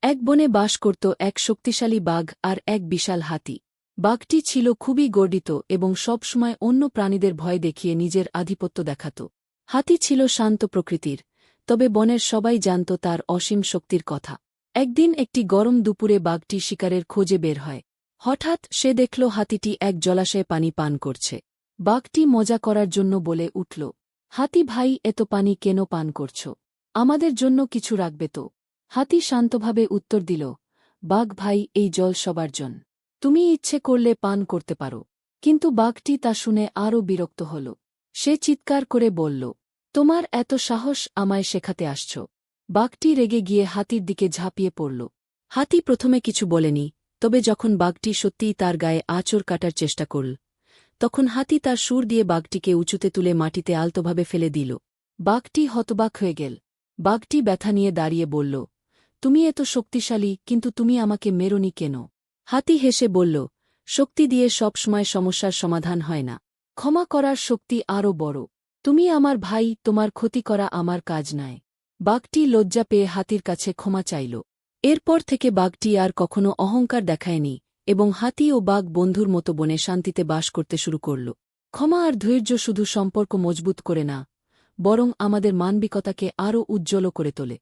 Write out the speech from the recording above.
এক বনে বাস করত এক শক্তিশালী বাঘ আর এক বিশাল হাতি। বাঘটি ছিল খুবই গর্বিত এবং সবসময় অন্য প্রাণীদের ভয় দেখিয়ে নিজের আধিপত্য দেখাত। হাতি ছিল শান্ত প্রকৃতির, তবে বনের সবাই জানত তার অসীম শক্তির কথা। একদিন একটি গরম দুপুরে বাঘটি শিকারের খোঁজে বের হয়। হঠাৎ সে দেখল হাতিটি এক জলাশয়ে পানি পান করছে। বাঘটি মজা করার জন্য বলে উঠল, হাতি ভাই, এত পানি কেন পান করছ? আমাদের জন্য কিছু রাখবে তো? হাতি শান্তভাবে উত্তর দিল, বাঘ ভাই, এই জল সবার জন্য, তুমি ইচ্ছে করলে পান করতে পারো। কিন্তু বাঘটি তা শুনে আরও বিরক্ত হল। সে চিৎকার করে বলল, তোমার এত সাহস, আমায় শেখাতে আসছ? বাঘটি রেগে গিয়ে হাতির দিকে ঝাঁপিয়ে পড়ল। হাতি প্রথমে কিছু বলেনি, তবে যখন বাঘটি সত্যিই তার গায়ে আঁচড় কাটার চেষ্টা করল, তখন হাতি তার সুর দিয়ে বাঘটিকে উঁচুতে তুলে মাটিতে আলতোভাবে ফেলে দিল। বাঘটি হতবাক হয়ে গেল। বাঘটি ব্যথা নিয়ে দাঁড়িয়ে বলল, তুমি এত শক্তিশালী, কিন্তু তুমি আমাকে মেরোনি কেন? হাতি হেসে বলল, শক্তি দিয়ে সবসময় সমস্যার সমাধান হয় না, ক্ষমা করার শক্তি আরও বড়। তুমি আমার ভাই, তোমার ক্ষতি করা আমার কাজ নয়। বাঘটি লজ্জা পেয়ে হাতির কাছে ক্ষমা চাইল। এরপর থেকে বাঘটি আর কখনো অহংকার দেখায়নি এবং হাতি ও বাঘ বন্ধুর মতো বনে শান্তিতে বাস করতে শুরু করল। ক্ষমা আর ধৈর্য শুধু সম্পর্ক মজবুত করে না, বরং আমাদের মানবিকতাকে আরও উজ্জ্বল করে তোলে।